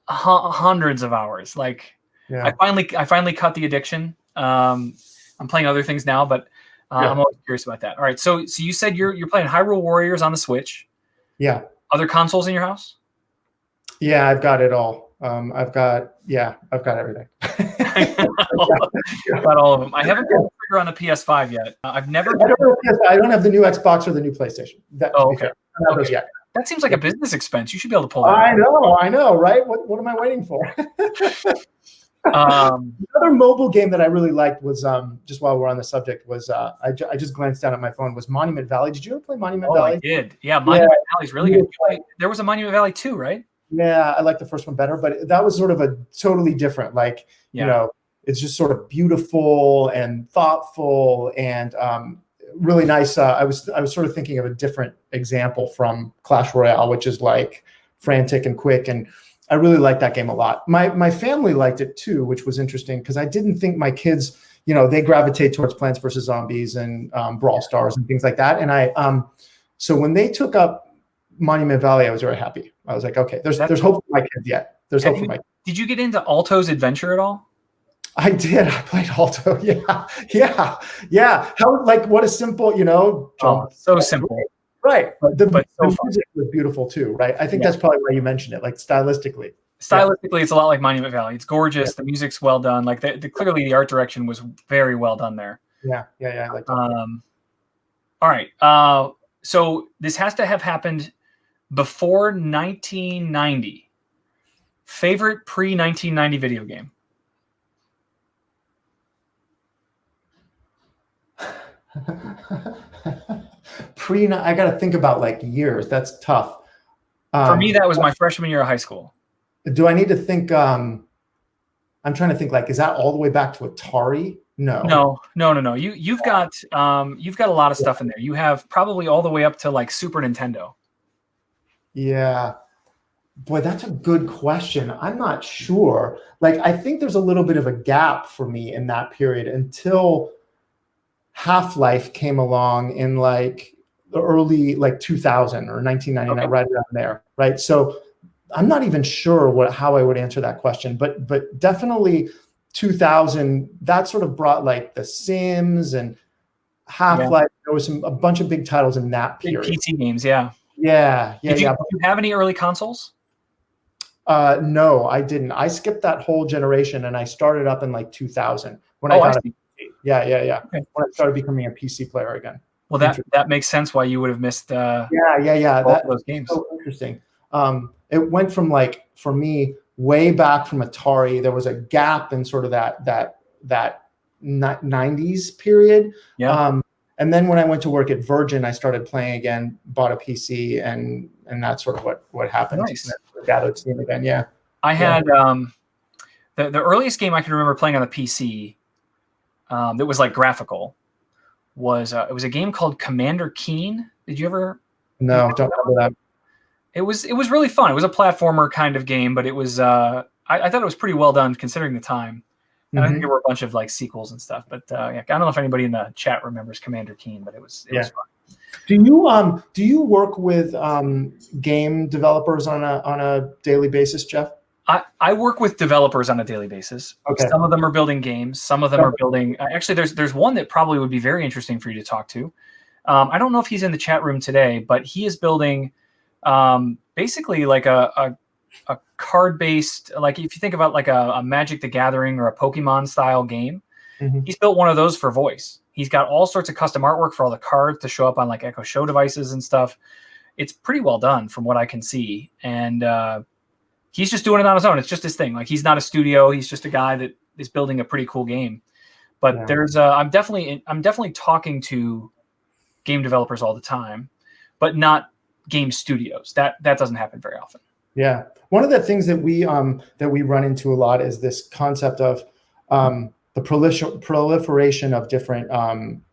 hundreds of hours. I finally cut the addiction. I'm playing other things now, but I'm always curious about that. All right, so you said you're playing Hyrule Warriors on the Switch.
Yeah.
Other consoles in your house?
Yeah, I've got it all. I've got everything.
I've got all of them. I haven't pulled the trigger on the PS5 yet. I've never.
I don't have the new Xbox or the new PlayStation.
Okay. That seems like a business expense. You should be able to pull that.
I know, right? What am I waiting for? Another mobile game that I really liked was just while we're on the subject was I just glanced down at my phone was Monument Valley. Did you ever play Monument Valley?
I did. Yeah, Monument Valley is really good. There was a Monument Valley 2, right?
Yeah, I like the first one better, but that was sort of a totally different. It's just sort of beautiful and thoughtful and really nice. I was sort of thinking of a different example from Clash Royale, which is frantic and quick, and I really liked that game a lot. My family liked it too, which was interesting because I didn't think my kids, they gravitate towards Plants vs. Zombies and Brawl Stars and things like that. And so when they took up Monument Valley, I was very happy. I was like, okay, there's hope for my kids yet. There's hope for my kids. Did
you get into Alto's Adventure at all?
I did. I played Alto. Yeah. How what a simple, jump.
So simple.
Right. The music was beautiful too, right? I think that's probably why you mentioned it, stylistically.
Stylistically, it's a lot like Monument Valley. It's gorgeous. The music's well done. Clearly the art direction was very well done there.
Yeah. I like that.
All right. So this has to have happened before 1990. Favorite pre-1990 video game?
I got to think about like years. That's tough.
For me, that was my freshman year of high school.
Do I need to think? I'm trying to think. Like, is that all the way back to Atari? No.
You've got a lot of stuff in there. You have probably all the way up to like Super Nintendo.
Yeah. Boy, that's a good question. I'm not sure. Like, I think there's a little bit of a gap for me in that period until Half-Life came along in like the early like 2000 or 1999, okay, right around there, right? So I'm not even sure how I would answer that question, but definitely 2000. That sort of brought like The Sims and Half-Life. There was a bunch of big titles in that period.
Big PC games, yeah.
Did
you have any early consoles?
No, I didn't. I skipped that whole generation, and I started up in like 2000 when I got a PC. Yeah. Okay. When I started becoming a PC player again.
Well, that makes sense why you would have missed.
All
those games.
So interesting. It went from like, for me, way back from Atari. There was a gap in sort of that 90s period.
Yeah.
And then when I went to work at Virgin, I started playing again, bought a PC, and that's sort of what happened.
Nice.
Gathered steam again. Yeah.
I had the earliest game I can remember playing on the PC that was like graphical was it was a game called Commander Keen. Did you ever?
No, don't remember that.
It was really fun. It was a platformer kind of game, but it was I thought it was pretty well done considering the time. And I think there were a bunch of like sequels and stuff, but I don't know if anybody in the chat remembers Commander Keen, but it was fun.
Do you work with game developers on a daily basis, Jeff?
I work with developers on a daily basis.
Okay.
Some of them are building games. Some of them are building. Actually, there's one that probably would be very interesting for you to talk to. I don't know if he's in the chat room today, but he is building basically like a card-based, like if you think about like a Magic the Gathering or a Pokemon style game, he's built one of those for voice. He's got all sorts of custom artwork for all the cards to show up on like Echo Show devices and stuff. It's pretty well done from what I can see. And he's just doing it on his own. It's just his thing. Like he's not a studio. He's just a guy that is building a pretty cool game. But there's I'm definitely talking to game developers all the time, but not game studios. That doesn't happen very often.
Yeah. One of the things that we run into a lot is this concept of the proliferation of different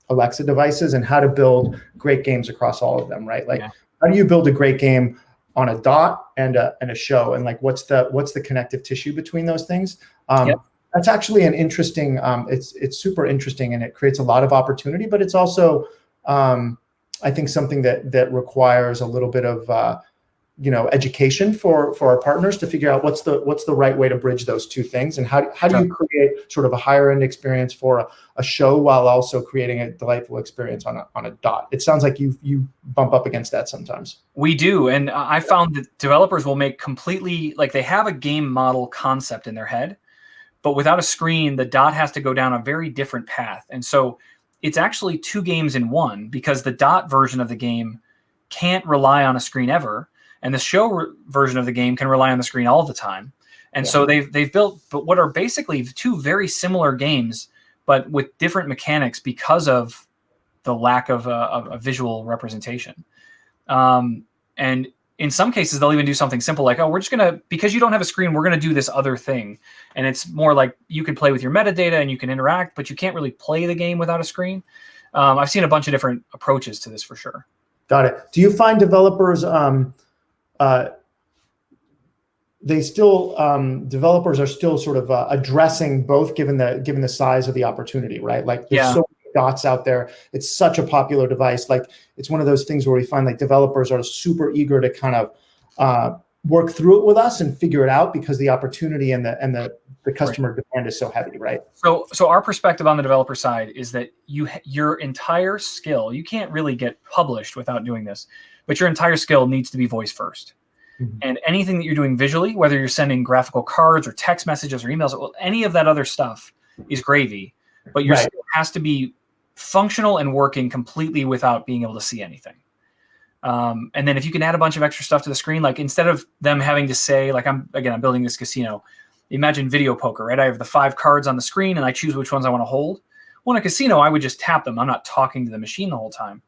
Alexa devices and how to build great games across all of them, right? Like, how do you build a great game on a dot and a show, and like what's the connective tissue between those things? That's actually an interesting. It's super interesting, and it creates a lot of opportunity, but it's also I think something that requires a little bit of education for our partners to figure out what's the right way to bridge those two things, and how do you create sort of a higher end experience for a show while also creating a delightful experience on a dot. It sounds like you bump up against that sometimes.
We do, and I found that developers will make completely, like, they have a game model concept in their head, but without a screen, the dot has to go down a very different path, and so it's actually two games in one, because the dot version of the game can't rely on a screen ever. And the show version of the game can rely on the screen all the time. And so they've built but what are basically two very similar games, but with different mechanics because of the lack of a visual representation. And in some cases, they'll even do something simple like, oh, we're just going to, because you don't have a screen, we're going to do this other thing. And it's more like you can play with your metadata and you can interact, but you can't really play the game without a screen. I've seen a bunch of different approaches to this for sure.
Got it. Do you find developers... developers are still sort of addressing both given the size of the opportunity, right? Like there's so many dots out there. It's such a popular device. Like it's one of those things where we find like developers are super eager to kind of work through it with us and figure it out because the opportunity and the customer demand is so heavy, right?
So our perspective on the developer side is that your entire skill, you can't really get published without doing this, but your entire skill needs to be voice first. Mm-hmm. And anything that you're doing visually, whether you're sending graphical cards or text messages or emails, any of that other stuff is gravy, but your skill has to be functional and working completely without being able to see anything.
And then if you can add a bunch of extra stuff to the screen, like instead of them having to say, like I'm building this casino. Imagine video poker, right? I have the 5 cards on the screen and I choose which ones I want to hold. Well, in a casino, I would just tap them. I'm not talking to the machine the whole time.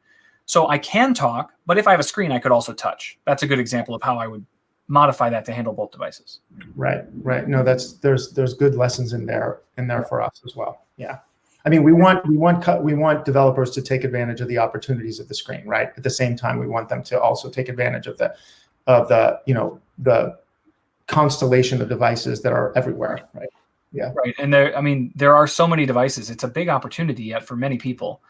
So I can talk, but if I have a screen, I could also touch. That's a good example of how I would modify that to handle both devices.
Right. No, there's good lessons in there for us as well. Yeah. I mean, we want developers to take advantage of the opportunities of the screen, right? At the same time, we want them to also take advantage of the constellation of devices that are everywhere, right? Yeah.
Right. And there are so many devices. It's a big opportunity yet for many people.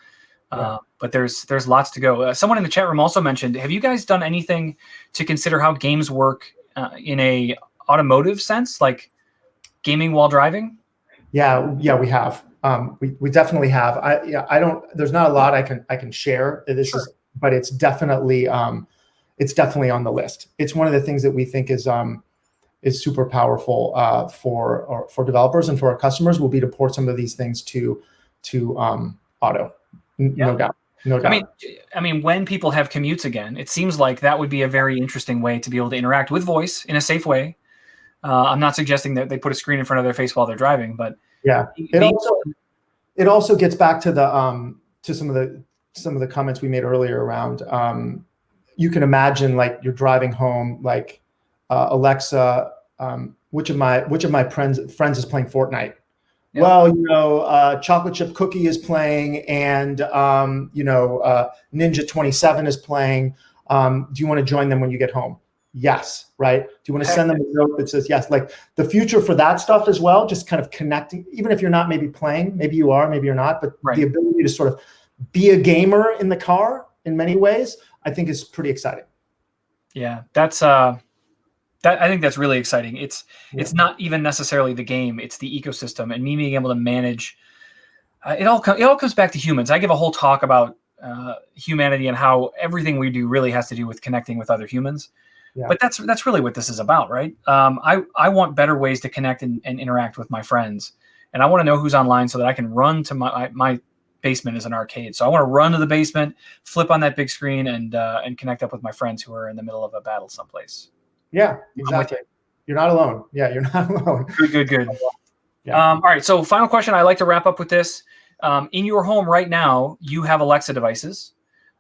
Yeah.
But there's lots to go. Someone in the chat room also mentioned, have you guys done anything to consider how games work in a automotive sense, like gaming while driving?
Yeah, we have. We definitely have. There's not a lot I can share. But it's definitely on the list. It's one of the things that we think is super powerful for developers and for our customers will be to port some of these things to auto. No doubt.
I mean, when people have commutes again, it seems like that would be a very interesting way to be able to interact with voice in a safe way. I'm not suggesting that they put a screen in front of their face while they're driving, but
yeah, it also gets back to some of the comments we made earlier around. You can imagine like you're driving home, like Alexa, which of my friends is playing Fortnite. Yeah. Well, Chocolate Chip Cookie is playing, and Ninja 27 is playing. Do you want to join them when you get home? Yes, right. Do you want to send them a note that says yes? Like the future for that stuff as well, just kind of connecting, even if you're not maybe playing, maybe you are, maybe you're not, but the ability to sort of be a gamer in the car in many ways, I think is pretty exciting.
Yeah, I think that's really exciting. It's not even necessarily the game; it's the ecosystem, and me being able to manage. It all comes back to humans. I give a whole talk about humanity and how everything we do really has to do with connecting with other humans. Yeah. But that's really what this is about, right? I want better ways to connect and interact with my friends, and I want to know who's online so that I can run to my basement is an arcade. So I want to run to the basement, flip on that big screen, and connect up with my friends who are in the middle of a battle someplace.
Yeah, exactly. You're not alone. Yeah, you're not alone.
Good. Yeah. All right. So final question. I like to wrap up with this. In your home right now, you have Alexa devices.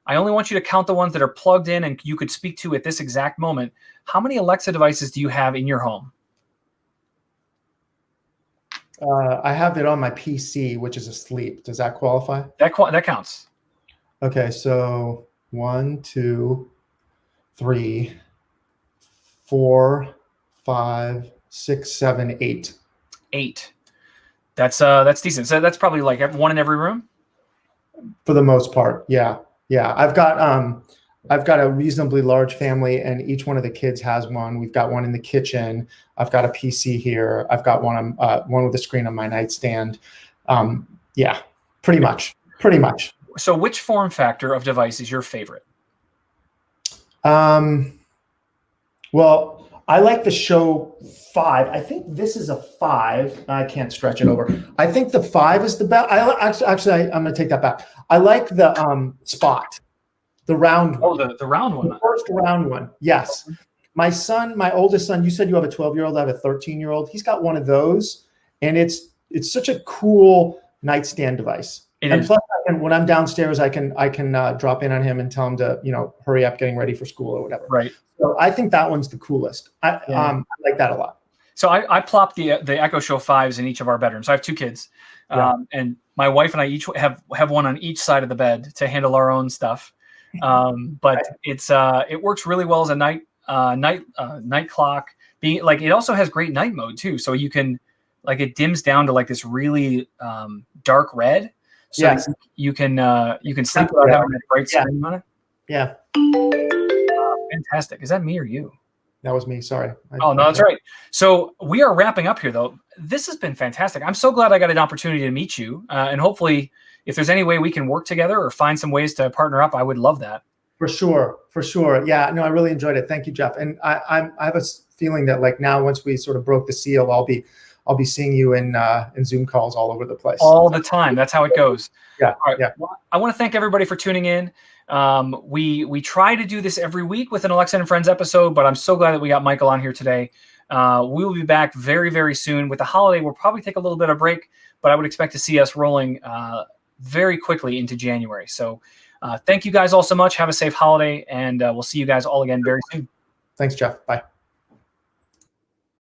I only want you to count the ones that are plugged in and you could speak to at this exact moment. How many Alexa devices do you have in your home?
I have it on my PC, which is asleep. Does that qualify?
That counts.
Okay, so 1, 2, 3, 4, 5, 6, 7, 8.
8. That's decent. So that's probably like one in every room?
For the most part, yeah. I've got a reasonably large family, and each one of the kids has one. We've got one in the kitchen. I've got a PC here. I've got one with a screen on my nightstand. Yeah, pretty much.
So which form factor of device is your favorite?
Well, I like the Show 5. I think this is a 5. I can't stretch it over. I think the 5 is the best. Actually, I'm going to take that back. I like the Spot, the round one.
Oh, the round one.
The first round one. Yes. My oldest son, you said you have a 12-year-old. I have a 13-year-old. He's got one of those, and it's such a cool nightstand device. Plus, when I'm downstairs, I can drop in on him and tell him to hurry up, getting ready for school or whatever.
Right.
So I think that one's the coolest. I like that a lot.
So I plopped the Echo Show 5s in each of our bedrooms. I have 2 kids, and my wife and I each have one on each side of the bed to handle our own stuff. But it works really well as a night clock. Being like, it also has great night mode too. So you can it dims down to like this really dark red. So you can sleep without having that bright screen on it.
Yeah.
Fantastic. Is that me or you?
That was me. Sorry.
No, that's right. So we are wrapping up here, though. This has been fantastic. I'm so glad I got an opportunity to meet you. And hopefully, if there's any way we can work together or find some ways to partner up, I would love that.
For sure. Yeah, no, I really enjoyed it. Thank you, Jeff. And I have a feeling that now once we sort of broke the seal, I'll I'll be seeing you in Zoom calls all over the place.
All the time. That's how it goes.
Yeah.
All right.
Yeah.
Well, I want to thank everybody for tuning in. We try to do this every week with an Alexa and Friends episode, but I'm so glad that we got Michael on here today. We will be back very, very soon. With the holiday, we'll probably take a little bit of break, but I would expect to see us rolling very quickly into January. So thank you guys all so much. Have a safe holiday, and we'll see you guys all again very soon.
Thanks, Jeff. Bye.